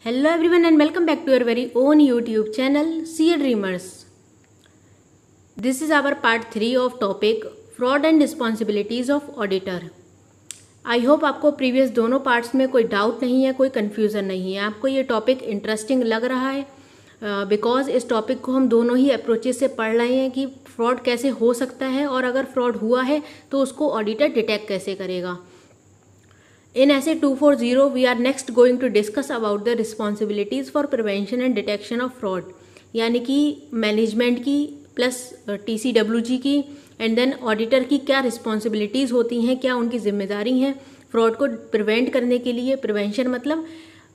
Hello everyone and welcome back to our very own YouTube channel CA Dreamers. This is our part 3 of topic Fraud and Responsibilities of Auditor. I hope आपको previous दोनों parts में कोई doubt नहीं है, कोई confusion नहीं है, आपको ये टॉपिक इंटरेस्टिंग लग रहा है बिकॉज इस टॉपिक को हम दोनों ही अप्रोचेस से पढ़ रहे हैं कि फ्रॉड कैसे हो सकता है और अगर फ्रॉड हुआ है तो उसको ऑडिटर डिटेक्ट कैसे करेगा. In essay 240, we are next going to discuss about the responsibilities for prevention and detection of fraud. यानी कि मैनेजमेंट की प्लस TCWG की एंड देन ऑडिटर की क्या रिस्पॉन्सिबिलिटीज़ होती हैं, क्या उनकी जिम्मेदारी हैं फ्रॉड को प्रिवेंट करने के लिए. प्रिवेंशन मतलब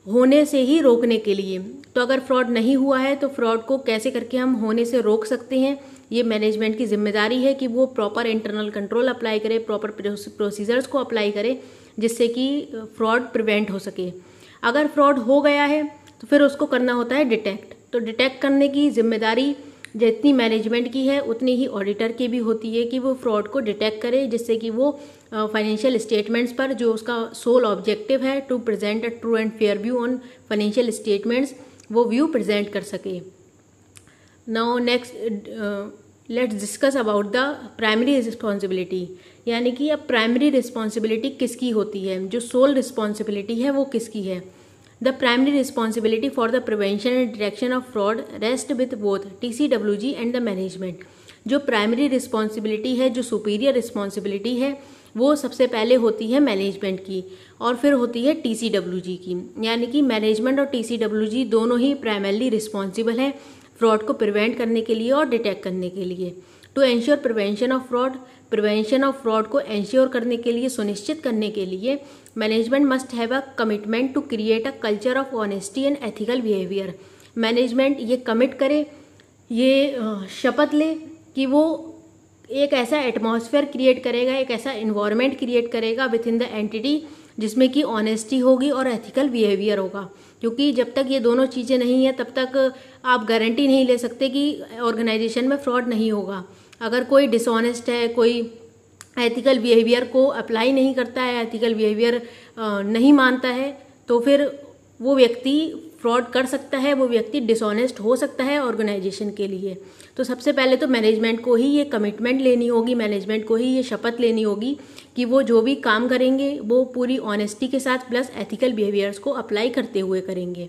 होने से ही रोकने के लिए. तो अगर फ्रॉड नहीं हुआ है तो फ्रॉड को कैसे करके हम होने से रोक सकते हैं, ये मैनेजमेंट की जिम्मेदारी है कि वो प्रॉपर इंटरनल कंट्रोल अप्लाई करे, प्रॉपर प्रोसीजर्स को अप्लाई करे जिससे कि फ्रॉड प्रिवेंट हो सके. अगर फ्रॉड हो गया है तो फिर उसको करना होता है डिटेक्ट. तो डिटेक्ट करने की जिम्मेदारी जितनी मैनेजमेंट की है उतनी ही ऑडिटर की भी होती है कि वो फ्रॉड को डिटेक्ट करे जिससे कि वो फाइनेंशियल स्टेटमेंट्स पर जो उसका सोल ऑब्जेक्टिव है to present a true and fair view on financial statements वो व्यू प्रेजेंट कर सके. Now next let's discuss about the primary responsibility. यानी कि अब प्राइमरी रिस्पॉन्सिबिलिटी किसकी होती है, जो सोल रिस्पॉन्सिबिलिटी है वो किसकी है. The primary responsibility for the prevention and detection of fraud rest with both TCWG and the management. जो प्राइमरी रिस्पॉन्सिबिलिटी है, जो सुपीरियर रिस्पॉन्सिबिलिटी है वो सबसे पहले होती है मैनेजमेंट की और फिर होती है TCWG की. यानी कि मैनेजमेंट और TCWG दोनों ही प्राइमरली रिस्पॉन्सिबल हैं फ्रॉड को प्रिवेंट करने के लिए और डिटेक्ट करने के लिए. To ensure prevention of fraud, prevention of fraud को एंश्योर करने के लिए, सुनिश्चित करने के लिए management must have a commitment to create a culture of honesty and ethical behaviour. Management ये कमिट करे, ये शपथ ले कि वो एक ऐसा एटमॉस्फेयर क्रिएट करेगा, एक ऐसा इन्वायरमेंट क्रिएट करेगा विद इन द एंटिटी जिसमें कि ऑनेस्टी होगी और एथिकल बिहेवियर होगा. क्योंकि जब तक ये दोनों चीज़ें नहीं हैं तब तक आप गारंटी नहीं ले सकते कि ऑर्गेनाइजेशन में फ्रॉड नहीं होगा. अगर कोई डिसऑनेस्ट है, कोई एथिकल बिहेवियर को अप्लाई नहीं करता है, एथिकल बिहेवियर नहीं मानता है, तो फिर वो व्यक्ति फ्रॉड कर सकता है, वो व्यक्ति डिसऑनेस्ट हो सकता है ऑर्गेनाइजेशन के लिए. तो सबसे पहले तो मैनेजमेंट को ही ये कमिटमेंट लेनी होगी, मैनेजमेंट को ही ये शपथ लेनी होगी कि वो जो भी काम करेंगे वो पूरी ऑनेस्टी के साथ प्लस एथिकल बिहेवियर्स को अप्लाई करते हुए करेंगे.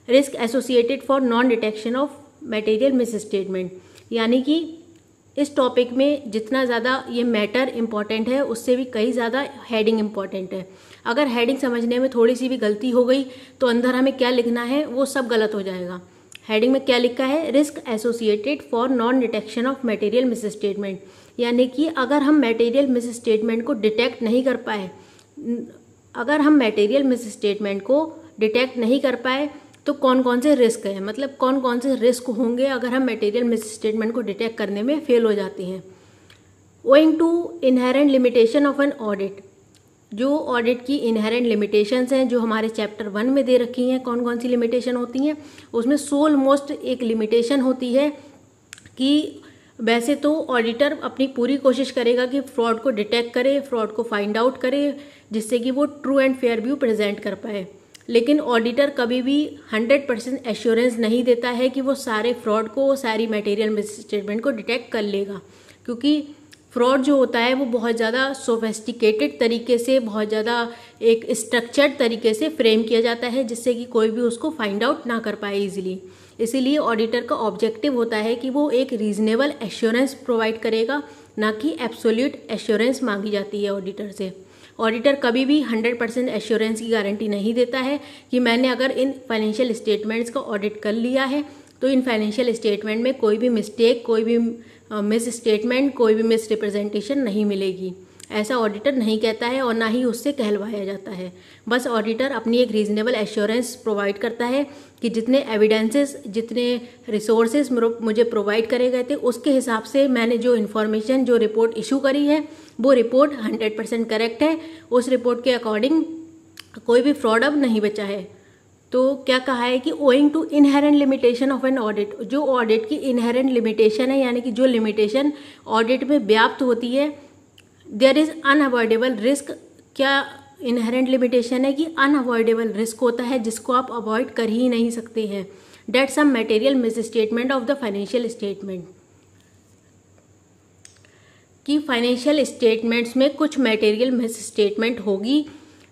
Risk associated for non detection of material misstatement. यानी कि इस टॉपिक में जितना ज़्यादा ये मैटर इम्पॉर्टेंट है उससे भी कई ज़्यादा हेडिंग इम्पॉर्टेंट है. अगर हेडिंग समझने में थोड़ी सी भी गलती हो गई तो अंदर हमें क्या लिखना है वो सब गलत हो जाएगा. हेडिंग में क्या लिखा है, risk associated for non detection of material misstatement. यानी कि अगर हम मटेरियल मिसस्टेटमेंट को डिटेक्ट नहीं कर पाए, अगर हम मटेरियल मिसस्टेटमेंट को डिटेक्ट नहीं कर पाए तो कौन कौन से रिस्क हैं, मतलब कौन कौन से रिस्क होंगे अगर हम मटेरियल मिसस्टेटमेंट को डिटेक्ट करने में फेल हो जाते हैं. Owing to inherent limitation of an audit. जो ऑडिट की इनहेरेंट लिमिटेशंस हैं जो हमारे चैप्टर 1 में दे रखी हैं, कौन कौन सी लिमिटेशन होती हैं, उसमें सोल मोस्ट एक लिमिटेशन होती है कि वैसे तो ऑडिटर अपनी पूरी कोशिश करेगा कि फ्रॉड को डिटेक्ट करे, फ्रॉड को फाइंड आउट करे जिससे कि वो true and fair view present कर पाए. लेकिन ऑडिटर कभी भी 100% एश्योरेंस नहीं देता है कि वो सारे फ्रॉड को, सारी मटेरियल मिसस्टेटमेंट को डिटेक्ट कर लेगा. क्योंकि फ्रॉड जो होता है वो बहुत ज़्यादा सोफेस्टिकेटेड तरीके से, बहुत ज़्यादा एक स्ट्रक्चर्ड तरीके से फ्रेम किया जाता है जिससे कि कोई भी उसको फाइंड आउट ना कर पाए इजीली. इसीलिए ऑडिटर का ऑब्जेक्टिव होता है कि वो एक रीजनेबल एश्योरेंस प्रोवाइड करेगा, ना कि एब्सोल्यूट एश्योरेंस मांगी जाती है ऑडिटर से. ऑडिटर कभी भी 100% एश्योरेंस की गारंटी नहीं देता है कि मैंने अगर इन फाइनेंशियल स्टेटमेंट्स का ऑडिट कर लिया है तो इन फाइनेंशियल स्टेटमेंट में कोई भी मिस्टेक, कोई भी मिस स्टेटमेंट, कोई भी मिस रिप्रेजेंटेशन नहीं मिलेगी. ऐसा ऑडिटर नहीं कहता है और ना ही उससे कहलवाया जाता है. बस ऑडिटर अपनी एक रीजनेबल एश्योरेंस प्रोवाइड करता है कि जितने एविडेंसेस, जितने रिसोर्सेज मुझे प्रोवाइड करे गए थे उसके हिसाब से मैंने जो इन्फॉर्मेशन, जो रिपोर्ट इशू करी है वो रिपोर्ट 100% करेक्ट है. उस रिपोर्ट के अकॉर्डिंग कोई भी फ्रॉड अब नहीं बचा है. तो क्या कहा है कि owing to inherent limitation of an audit. जो ऑडिट की इनहेरेंट लिमिटेशन है यानी कि जो लिमिटेशन ऑडिट में व्याप्त होती है, देयर इज अनअवॉइडेबल रिस्क. क्या इनहेरेंट लिमिटेशन है कि अनअवॉइडेबल रिस्क होता है जिसको आप अवॉइड कर ही नहीं सकते हैं। That some material misstatement of the financial statement, कि फाइनेंशियल स्टेटमेंट्स में कुछ मटेरियल मिस स्टेटमेंट होगी,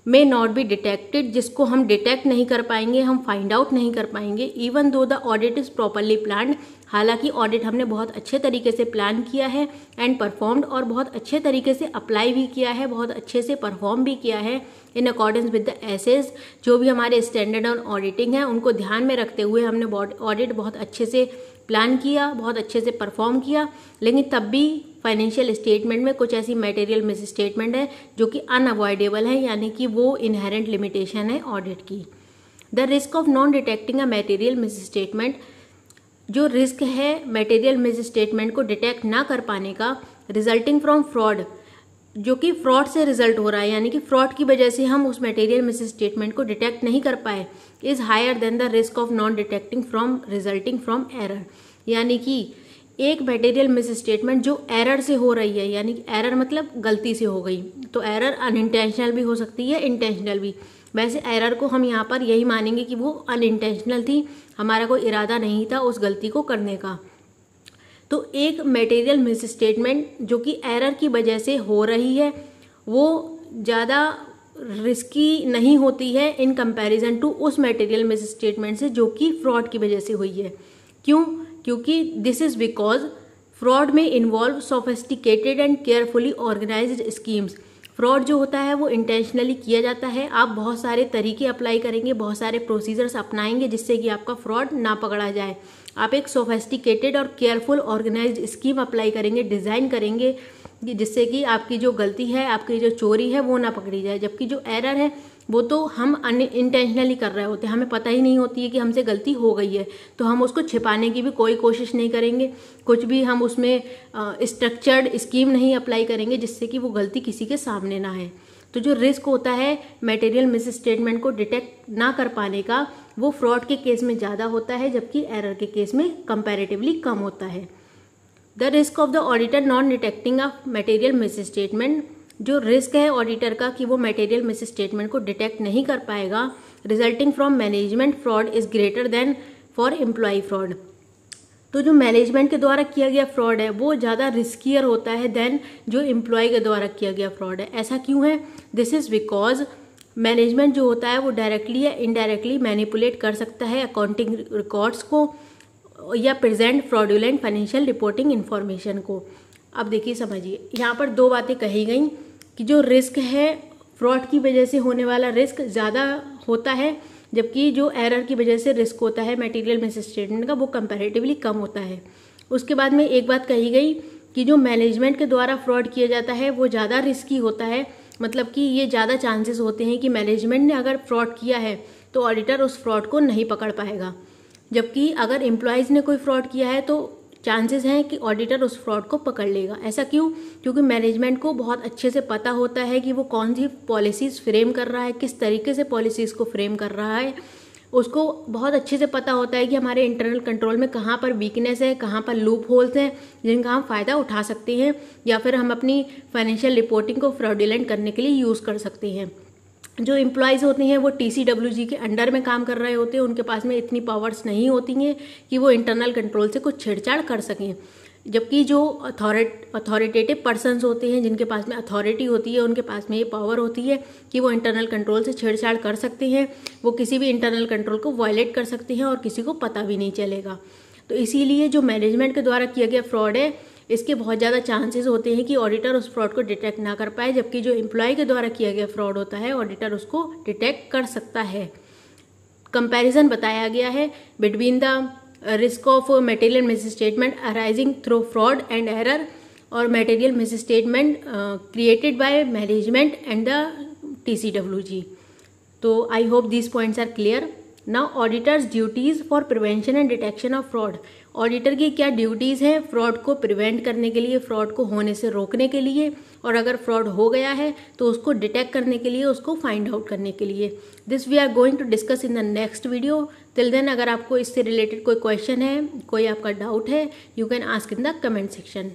मे नॉट बी डिटेक्टेड, जिसको हम डिटेक्ट नहीं कर पाएंगे, हम फाइंड आउट नहीं कर पाएंगे, even though the audit is properly planned, हालांकि ऑडिट हमने बहुत अच्छे तरीके से प्लान किया है एंड परफॉर्म्ड, और बहुत अच्छे तरीके से अप्लाई भी किया है, बहुत अच्छे से परफॉर्म भी किया है in accordance with the SAs, जो भी हमारे स्टैंडर्ड ऑन ऑडिटिंग है उनको ध्यान में रखते हुए हमने ऑडिट बहुत अच्छे से प्लान किया, बहुत अच्छे से परफॉर्म किया। लेकिन तब भी फाइनेंशियल स्टेटमेंट में कुछ ऐसी मटेरियल मिस स्टेटमेंट है जो कि अनअवॉइडेबल है, यानी कि वो इनहेरेंट लिमिटेशन है ऑडिट की। The risk of non detecting a material misstatement, जो रिस्क है मटेरियल मिस स्टेटमेंट को डिटेक्ट ना कर पाने का, रिजल्टिंग फ्रॉम फ्रॉड, जो कि फ्रॉड से रिजल्ट हो रहा है, यानी कि फ्रॉड की वजह से हम उस मटेरियल मिस स्टेटमेंट को डिटेक्ट नहीं कर पाए, is higher than the risk of non detecting from resulting from error, यानी कि एक मटेरियल मिस स्टेटमेंट जो एरर से हो रही है, यानी कि एरर मतलब गलती से हो गई, तो एरर अनइंटेंशनल भी हो सकती है, इंटेंशनल भी। वैसे एरर को हम यहाँ पर यही मानेंगे कि वो अनइंटेंशनल थी, हमारा कोई इरादा नहीं था उस गलती को करने का। तो एक मटेरियल मिस स्टेटमेंट जो कि एरर की वजह से हो रही है वो ज़्यादा रिस्की नहीं होती है इन कंपैरिजन टू उस मटेरियल मिस स्टेटमेंट से जो कि फ्रॉड की वजह से हुई है। क्यों? क्योंकि दिस इज़ बिकॉज फ्रॉड में involve sophisticated and carefully organised schemes. Fraud जो होता है वो इंटेंशनली किया जाता है, आप बहुत सारे तरीके अप्लाई करेंगे, बहुत सारे प्रोसीजर्स अपनाएंगे जिससे कि आपका फ्रॉड ना पकड़ा जाए। आप एक सोफिस्टिकेटेड और केयरफुल ऑर्गेनाइज्ड स्कीम अप्लाई करेंगे, डिज़ाइन करेंगे जिससे कि आपकी जो गलती है, आपकी जो चोरी है वो ना पकड़ी जाए। जबकि जो एरर है वो तो हम इंटेंशनली कर रहे होते हैं, हमें पता ही नहीं होती है कि हमसे गलती हो गई है, तो हम उसको छिपाने की भी कोई कोशिश नहीं करेंगे, कुछ भी हम उसमें स्ट्रक्चर्ड स्कीम नहीं अप्लाई करेंगे जिससे कि वो गलती किसी के सामने ना है। तो जो रिस्क होता है मटेरियल मिस स्टेटमेंट को डिटेक्ट ना कर पाने का, वो फ्रॉड के केस में ज़्यादा होता है जबकि एरर के केस में कंपैरेटिवली कम होता है। The risk of the auditor non detecting of material misstatement, जो रिस्क है ऑडिटर का कि वो मटेरियल मिस स्टेटमेंट को डिटेक्ट नहीं कर पाएगा, resulting from management fraud is greater than for employee fraud. तो जो मैनेजमेंट के द्वारा किया गया फ्रॉड है वो ज़्यादा रिस्कियर होता है देन जो एम्प्लॉय के द्वारा किया गया फ्रॉड है। ऐसा क्यों है? दिस इज़ बिकॉज मैनेजमेंट जो होता है वो डायरेक्टली या इनडायरेक्टली मैनिपुलेट कर सकता है अकाउंटिंग रिकॉर्ड्स को या present fraudulent financial reporting information को। अब देखिए समझिए, यहाँ पर दो बातें कही गई कि जो रिस्क है फ्रॉड की वजह से होने वाला रिस्क ज़्यादा होता है, जबकि जो एरर की वजह से रिस्क होता है मटेरियल मिस स्टेटमेंट का वो कंपैरेटिवली कम होता है। उसके बाद में एक बात कही गई कि जो मैनेजमेंट के द्वारा फ्रॉड किया जाता है वो ज़्यादा रिस्की होता है, मतलब कि ये ज़्यादा चांसेस होते हैं कि मैनेजमेंट ने अगर फ्रॉड किया है तो ऑडिटर उस फ्रॉड को नहीं पकड़ पाएगा, जबकि अगर एम्प्लॉयज़ ने कोई फ्रॉड किया है तो चांसेस हैं कि ऑडिटर उस फ्रॉड को पकड़ लेगा। ऐसा क्यों? क्योंकि मैनेजमेंट को बहुत अच्छे से पता होता है कि वो कौन सी पॉलिसीज़ फ्रेम कर रहा है, किस तरीके से पॉलिसीज़ को फ्रेम कर रहा है। उसको बहुत अच्छे से पता होता है कि हमारे इंटरनल कंट्रोल में कहाँ पर वीकनेस है, कहाँ पर लूप होल्स हैं जिनका हम फ़ायदा उठा सकते हैं या फिर हम अपनी फाइनेंशियल रिपोर्टिंग को फ्रॉडुलेंट करने के लिए यूज़ कर सकते हैं। जो एम्प्लॉयज़ होते हैं वो TCWG के अंडर में काम कर रहे होते हैं, उनके पास में इतनी पावर्स नहीं होती हैं कि वो इंटरनल कंट्रोल से कुछ छेड़छाड़ कर सकें, जबकि जो अथॉरिटेटिव पर्सन्स होते हैं जिनके पास में अथॉरिटी होती है उनके पास में ये पावर होती है कि वो इंटरनल कंट्रोल से छेड़छाड़ कर सकते हैं, वो किसी भी इंटरनल कंट्रोल को वायलेट कर सकते हैं और किसी को पता भी नहीं चलेगा। तो इसीलिए जो मैनेजमेंट के द्वारा किया गया फ्रॉड है इसके बहुत ज़्यादा चांसेस होते हैं कि ऑडिटर उस फ्रॉड को डिटेक्ट ना कर पाए, जबकि जो एम्प्लॉय के द्वारा किया गया फ्रॉड होता है ऑडिटर उसको डिटेक्ट कर सकता है। कंपैरिजन बताया गया है between the risk of material misstatement arising through fraud and error और material misstatement created by management and the TCWG। तो I hope these points are clear. Now auditors duties for prevention and detection of fraud. Auditor की क्या duties हैं fraud को prevent करने के लिए, fraud को होने से रोकने के लिए, और अगर फ्रॉड हो गया है तो उसको डिटेक्ट करने के लिए, उसको फाइंड आउट करने के लिए। This we are going to discuss in the next video. Till then अगर आपको इससे रिलेटेड कोई क्वेश्चन है, कोई आपका डाउट है, you can ask in the comment section.